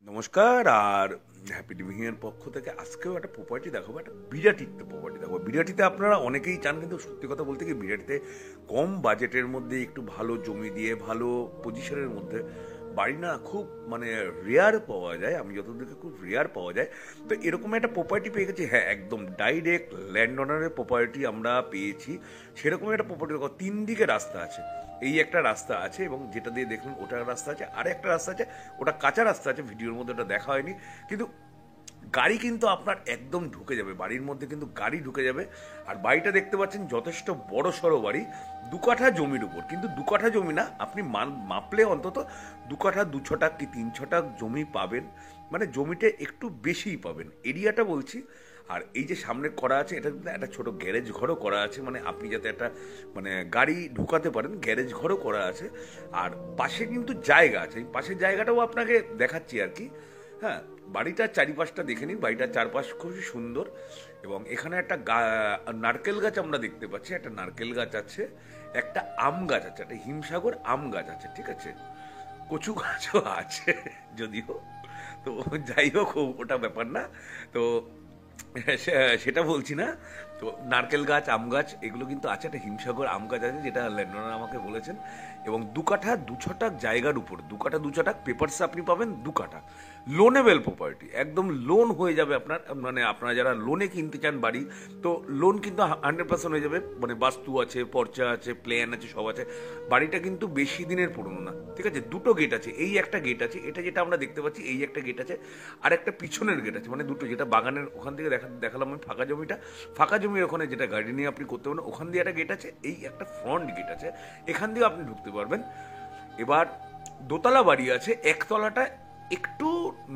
নমস্কার। আর happy living এর পক্ষ থেকে আজকেও একটা প্রপার্টি দেখাবো, একটা বিরাটিতে প্রপার্টি দেখাবো। বিরাটিতে আপনারা অনেকেই চান, কিন্তু সত্যি কথা বলতে কি বিরাটিতে কম বাজেটের মধ্যে একটু ভালো জমি দিয়ে ভালো পজিশনের মধ্যে বাড়ি না খুব রেয়ার পাওয়া যায়। আমি যতদূর খুব রেয়ার পাওয়া যায়। তো এরকম একটা প্রপার্টি পেয়ে গেছি। হ্যাঁ, একদম ডাইরেক্ট ল্যান্ড ওনারের প্রপার্টি আমরা পেয়েছি। সেরকম একটা প্রপার্টি, তিন দিকে রাস্তা আছে। এই একটা রাস্তা আছে এবং যেটা দিয়ে দেখলেন ওটা রাস্তা আছে, আর একটা রাস্তা আছে, ওটা কাঁচা রাস্তা আছে, ভিডিওর মধ্যে ওটা দেখা হয়নি। কিন্তু গাড়ি কিন্তু আপনার একদম ঢুকে যাবে, বাড়ির মধ্যে কিন্তু গাড়ি ঢুকে যাবে। আর বাড়িটা দেখতে পাচ্ছেন যথেষ্ট বড় সড়ো বাড়ি, 2 কাঠা জমির উপর। কিন্তু 2 কাঠা জমি না, আপনি মাপলে অন্তত 2 কাঠা 2 ছটাক কি 3 ছটাক জমি পাবেন। মানে জমিটা একটু বেশিই পাবেন, এরিয়াটা বলছি। আর এই যে সামনে করা আছে, এটা কিন্তু একটা ছোট গ্যারেজ ঘরও করা আছে, মানে আপনি যাতে একটা গাড়ি ঢুকাতে পারেন, গ্যারেজ ঘরও করা আছে। আর পাশে কিন্তু জায়গা আছে, এই পাশের জায়গাটাও আপনাকে দেখাচ্ছি আর কি। হ্যাঁ, বাড়িটার চারিপাশটা দেখে নিন, বাড়িটার চারপাশ খুবই সুন্দর। এবং এখানে একটা নারকেল গাছ আমরা দেখতে পাচ্ছি, একটা নারকেল গাছ আছে, একটা আম গাছ আছে, একটা হিমসাগর আম গাছ আছে, ঠিক আছে। কচু গাছও আছে যদিও। তো যাই হোক, ওটা ব্যাপার না। তো সেটা বলছি না। তো নারকেল গাছ, আম গাছ এগুলো কিন্তু আছে, একটা হিমসাগর আম গাছ আছে, যেটা ল্যান্ডওনার আমাকে বলেছেন। এবং 2 কাঠা 2 ছটাক জায়গার উপর 2 কাঠা 2 ছটাক পেপারস আপনি পাবেন। 2 কাঠা লোনেবল প্রপার্টি, একদম লোন হয়ে যাবে আপনার। আপনারা যারা লোনে কিনতে চান বাড়ি, তো লোন কিন্তু 100% হয়ে যাবে। বাস্তু আছে, পর্চা আছে, প্ল্যান আছে, সব আছে। বাড়িটা কিন্তু বেশি দিনের পুরনো না, ঠিক আছে। 2টো গেট আছে, এই একটা গেট আছে, এটা যেটা আমরা দেখতে পাচ্ছি, এই একটা গেট আছে। আর একটা পিছনের গেট আছে, দুটো, যেটা বাগানের ওখান থেকে দেখালাম আমি ফাঁকা জমিটা। ফাঁকা জমির ওখানে যেটা গাড়ি নিয়ে আপনি করতে পারেন, ওখান দিয়ে একটা গেট আছে, এই একটা ফ্রন্ট গেট আছে, এখান দিয়ে আপনি ঢুকতে পারবেন। এবার দোতলা বাড়ি আছে, একতলাটা একটু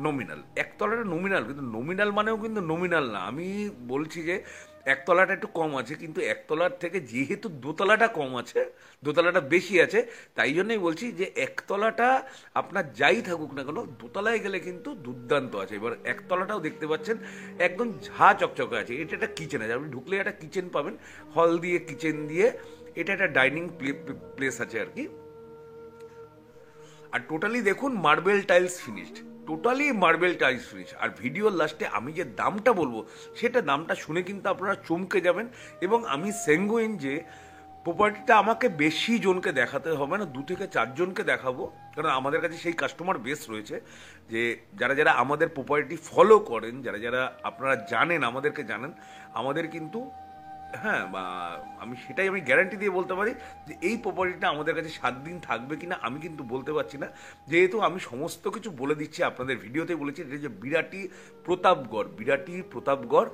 নমিনাল, একতলাটা নমিনাল, কিন্তু নমিনাল মানেও কিন্তু নমিনাল না। আমি বলছি যে একতলাটা একটু কম আছে, কিন্তু একতলার থেকে যেহেতু দোতলাটা কম আছে, দোতলাটা বেশি আছে, তাই জন্যই বলছি যে একতলাটা আপনার যাই থাকুক না কেন, দোতলায় গেলে কিন্তু দুর্দান্ত আছে। এবার একতলাটাও দেখতে পাচ্ছেন একদম ঝা চকচকে আছে। এটা একটা কিচেন আছে, আপনি ঢুকলে একটা কিচেন পাবেন, হল দিয়ে, কিচেন দিয়ে। এটা একটা ডাইনিং প্লেস আছে আর কি। আর টোটালি দেখুন marble tiles finished, totally marble tiles finish. আর ভিডিওর লাস্টে আমি যে দামটা বলবো, সেটা দামটা শুনে কিন্তু আপনারা চমকে যাবেন। এবং আমি সেঙ্গুইন যে প্রপার্টিটা আমাকে বেশি জনকে দেখাতে হবে না, 2 থেকে 4 জনকে দেখাবো। কারণ আমাদের কাছে সেই কাস্টমার বেস রয়েছে, যে যারা যারা আমাদের প্রপার্টি ফলো করেন, যারা যারা আপনারা জানেন, আমাদেরকে জানেন, আমাদের কিন্তু, হ্যাঁ, আমি সেটাই আমি গ্যারান্টি দিয়ে বলতে পারি যে এই প্রপার্টিটা আমাদের কাছে 7 দিন থাকবে কিনা আমি কিন্তু বলতে পারছি না, যেহেতু আমি সমস্ত কিছু বলে দিচ্ছি আপনাদের ভিডিওতে বলেছি। এটা যে বিরাটি প্রতাপগড়, বিরাটি প্রতাপগড়,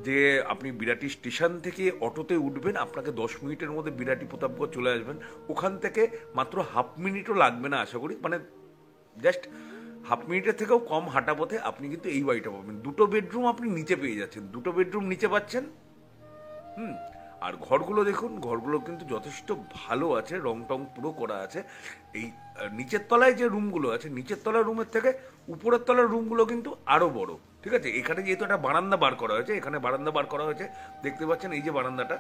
যে আপনি বিরাটি স্টেশন থেকে অটোতে উঠবেন, আপনাকে 10 মিনিটের মধ্যে বিরাটি প্রতাপগড় চলে আসবেন। ওখান থেকে মাত্র হাফ মিনিটও লাগবে না আশা করি, জাস্ট হাফ মিনিটের থেকেও কম হাঁটা পথে আপনি কিন্তু এই বাড়িটা পাবেন। 2টো বেডরুম আপনি নিচে পেয়ে যাচ্ছেন, 2টো বেডরুম নিচে পাচ্ছেন। হুম। আর ঘরগুলো দেখুন, ঘরগুলো কিন্তু যথেষ্ট ভালো আছে, রং টং পুরো করা আছে। এই নিচের তলায় যে রুমগুলো আছে, নিচের তলার রুমের থেকে উপরের তলার রুমগুলো কিন্তু আরো বড়, ঠিক আছে। এখানে যেহেতু একটা বারান্দা বার করা হয়েছে, এখানে বারান্দা বার করা হয়েছে, দেখতে পাচ্ছেন এই যে বারান্দাটা।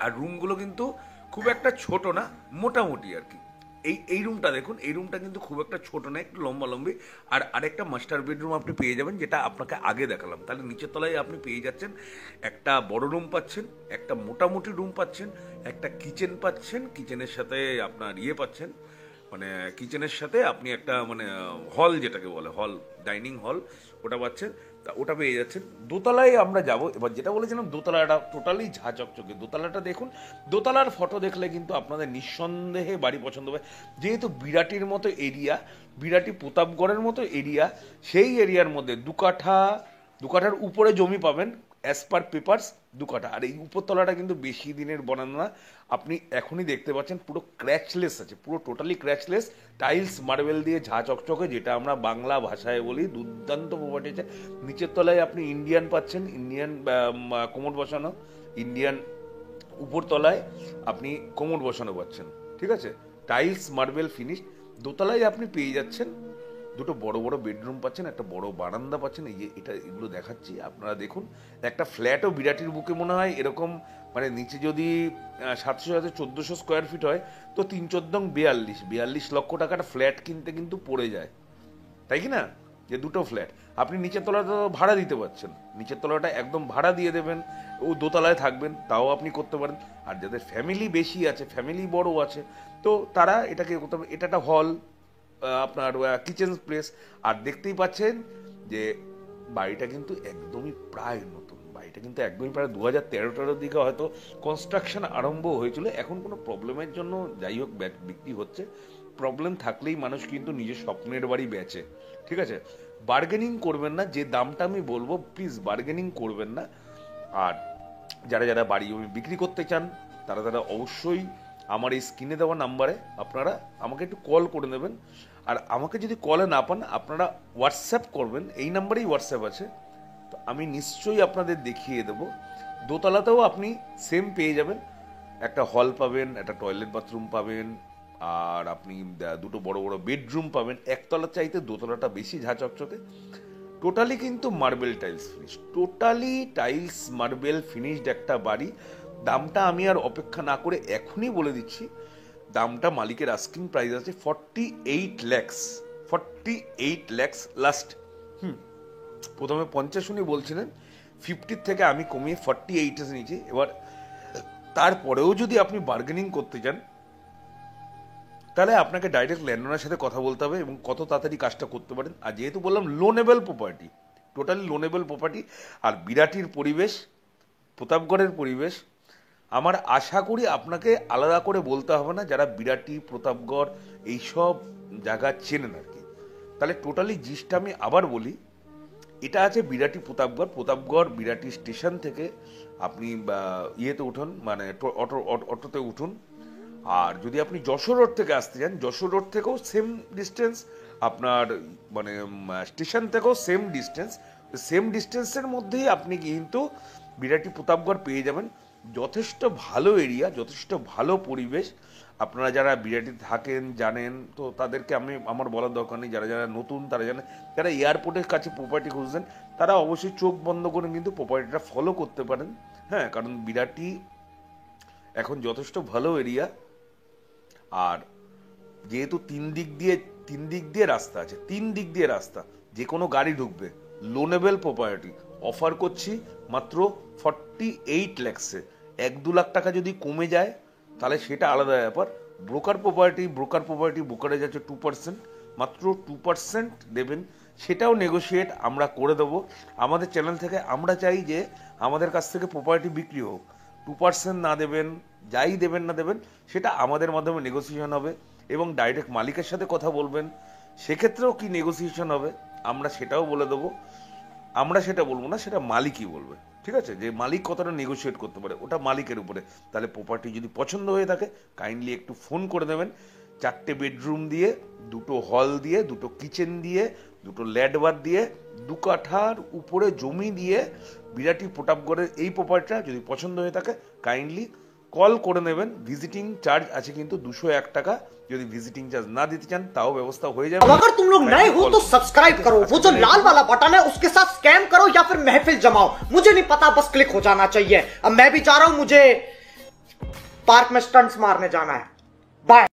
আর রুমগুলো কিন্তু খুব একটা ছোট না, মোটামুটি আর কি। এই রুমটা দেখুন, এই রুমটা কিন্তু খুব একটা ছোট না, একটু লম্বা লম্বি। আর আরেকটা মাস্টার বেডরুম আপনি পেয়ে যাবেন, যেটা আপনাকে আগে দেখালাম। তাহলে নিচের তলায় আপনি পেয়ে যাচ্ছেন একটা বড় রুম পাচ্ছেন, একটা মোটামুটি রুম পাচ্ছেন, একটা কিচেন পাচ্ছেন, কিচেনের সাথে আপনার ইয়ে পাচ্ছেন, কিচেনের সাথে আপনি একটা হল, যেটাকে বলে হল, ডাইনিং হল, ওটা পাচ্ছেন। তা ওটা পেয়ে যাচ্ছেন। দোতলায় আমরা যাব। এবার যেটা বলেছিলাম, দোতলাটা টোটালি ঝা চকচকে। দোতলাটা দেখুন, দোতলার ফটো দেখলে কিন্তু আপনাদের নিঃসন্দেহে বাড়ি পছন্দ হবে। যেহেতু বিরাটির মতো এরিয়া, বিরাটি প্রতাপগড়ের মতো এরিয়া, সেই এরিয়ার মধ্যে 2 কাঠা, 2 কাঠার উপরে জমি পাবেন, অ্যাজ পার পেপারস 2 কাঠা। আর এই উপরতলাটা কিন্তু বেশি দিনের বানানো না, আপনি এখনই দেখতে পাচ্ছেন পুরো ক্র্যাচলেস আছে, পুরো টোটালি ক্র্যাচলেস, টাইলস মার্বেল দিয়ে ঝা চকচকে, যেটা আমরা বাংলা ভাষায় বলি। দুর্দান্ত প্রপার্টি আছে। নিচের তলায় আপনি ইন্ডিয়ান পাচ্ছেন, ইন্ডিয়ান কোমর বসানো, ইন্ডিয়ান। উপরতলায় আপনি কোমর বসানো পাচ্ছেন, ঠিক আছে। Tiles marble finish. দোতলায় আপনি পেয়ে যাচ্ছেন 2 বড় বড় বেডরুম পাচ্ছেন, একটা বড় বারান্দা পাচ্ছেন। এই যে এটা, এগুলো দেখাচ্ছি, আপনারা দেখুন। একটা ফ্ল্যাটও বিরাটির বুকে মনে হয় এরকম, নিচে যদি 700 1400 স্কোয়ার ফিট হয়, তো 3 14 42 লক্ষ টাকার ফ্ল্যাট কিনতে কিন্তু পড়ে যায়, তাই কি না? যে দুটো ফ্ল্যাট, আপনি নিচের তলাটা ভাড়া দিতে পারছেন, নিচের তলাটা একদম ভাড়া দিয়ে দেবেন, ও দোতলায় থাকবেন, তাও আপনি করতে পারেন। আর যাদের ফ্যামিলি বেশি আছে, ফ্যামিলি বড় আছে, তো তারা এটাকে করতে পারে। এটা একটা হল, আপনার কিচেন প্লেস। আর দেখতেই পাচ্ছেন যে বাড়িটা কিন্তু একদমই প্রায় নতুন, বাড়িটা কিন্তু একদমই প্রায় 2013-14 দিকে হয়তো কনস্ট্রাকশন আরম্ভ হয়েছিল। এখন কোনো প্রবলেমের জন্য যাই হোক বিক্রি হচ্ছে। প্রবলেম থাকলেই মানুষ কিন্তু নিজের স্বপ্নের বাড়ি বেচে, ঠিক আছে? বার্গেনিং করবেন না, যে দামটা আমি বলবো প্লিজ বার্গেনিং করবেন না। আর যারা যারা বাড়ি জমি বিক্রি করতে চান তারা তারা অবশ্যই আমার এই স্ক্রিনে দেওয়া নাম্বারে আপনারা আমাকে একটু কল করে নেবেন। আর আমাকে যদি কলে না পান আপনারা হোয়াটসঅ্যাপ করবেন, এই নাম্বারেই হোয়াটসঅ্যাপ আছে, তো আমি নিশ্চয়ই আপনাদের দেখিয়ে দেবো। দোতলাতেও আপনি সেম পেয়ে যাবেন, একটা হল পাবেন, একটা টয়লেট বাথরুম পাবেন, আর আপনি দুটো বড় বড় বেডরুম পাবেন। একতলার চাইতে দোতলাটা বেশি ঝাঁ চকচকে। টোটালি কিন্তু marble tiles finish, totally tiles marble finished একটা বাড়ি। দামটা আমি আর অপেক্ষা না করে এখনই বলে দিচ্ছি, দামটা মালিকের আস্কিং প্রাইস আছে 48 lakhs, 48 lakhs লাস্ট। প্রথমে 50 উনি বলছিলেন, 50 থেকে আমি কমিয়ে 48 নিয়েছি। এবার তারপরেও যদি আপনি বার্গেনিং করতে চান তাহলে আপনাকে ডাইরেক্ট ল্যান্ডওনার সাথে কথা বলতে হবে এবং কত তাড়াতাড়ি কাজটা করতে পারেন। আর যেহেতু বললাম loanable property, totally loanable property, আর বিরাটির পরিবেশ, প্রতাপগড়ের পরিবেশ, আমার আশা করি আপনাকে আলাদা করে বলতে হবে না যারা বিরাটি, প্রতাপগড় এইসব জায়গা চেনেন আর কি। তাহলে টোটালি জিনিসটা আমি আবার বলি, এটা আছে বিরাটি প্রতাপগড়। প্রতাপগড় বিরাটি স্টেশন থেকে আপনি ইয়েতে উঠুন, মানে অটোতে উঠুন। আর যদি আপনি যশোর রোড থেকে আসতে চান, যশোর রোড থেকেও সেম ডিস্টেন্স, আপনার মানে স্টেশন থেকেও সেম ডিস্টেন্স, সেম ডিস্টেন্সের মধ্যেই আপনি কিন্তু বিরাটি প্রতাপগড় পেয়ে যাবেন। যথেষ্ট ভালো এরিয়া, যথেষ্ট ভালো পরিবেশ। আপনারা যারা বিরাটিতে থাকেন জানেন, তো তাদেরকে আমার বলার দরকার নেই। যারা যারা নতুন তারা জানেন, যারা এয়ারপোর্টের কাছে প্রপার্টি খুঁজছেন তারা অবশ্যই চোখ বন্ধ করে কিন্তু প্রপার্টিটা ফলো করতে পারেন। হ্যাঁ, কারণ বিরাটি এখন যথেষ্ট ভালো এরিয়া। আর যেহেতু তিন দিক দিয়ে রাস্তা আছে, তিন দিক দিয়ে রাস্তা, যে কোনো গাড়ি ঢুকবে। লোনেবল প্রপার্টি অফার করছি মাত্র 48 lakhs-এ। 1-2 লাখ টাকা যদি কমে যায় তাহলে সেটা আলাদা ব্যাপার। ব্রোকার প্রপার্টি ব্রোকারেজ আছে 2%, মাত্র 2% দেবেন, সেটাও নেগোশিয়েট আমরা করে দেবো। আমাদের চ্যানেল থেকে আমরা চাই যে আমাদের কাছ থেকে প্রপার্টি বিক্রি হোক। 2% না দেবেন, যাই দেবেন না দেবেন সেটা আমাদের মাধ্যমে নেগোসিয়েশন হবে এবং ডাইরেক্ট মালিকের সাথে কথা বলবেন, সেক্ষেত্রেও কি নেগোসিয়েশন হবে আমরা সেটাও বলে দেবো। আমরা সেটা বলবো না, সেটা মালিকই বলবে, ঠিক আছে? যে মালিক কতটা নেগোশিয়েট করতে পারে ওটা মালিকের উপরে। তাহলে প্রপার্টি যদি পছন্দ হয়ে থাকে কাইন্ডলি একটু ফোন করে দেবেন। 4টে বেডরুম দিয়ে, 2টো হল দিয়ে, 2টো কিচেন দিয়ে, 2টো ল্যাডবার দিয়ে, 2 কাঠার উপরে জমি দিয়ে বিরাটি প্রতাপগড়ের এই প্রপার্টিটা যদি পছন্দ হয়ে থাকে কাইন্ডলি কল করে নেবেন। ভিজিটিং চার্জ আছে কিন্তু 201 টাকা, যদি ভিজিটিং চার্জ না দিতে চান তাও ব্যবস্থা হয়ে যাবে। अगर तुम लोग नए हो तो सब्सक्राइब करो, वो जो लाल वाला बटन है उसके साथ स्कैम करो या फिर महफिल जमाओ, मुझे नहीं पता, बस क्लिक हो जाना चाहिए। अब मैं भी जा रहा हूं, मुझे पार्क में स्टंट्स मारने जाना है। बाय।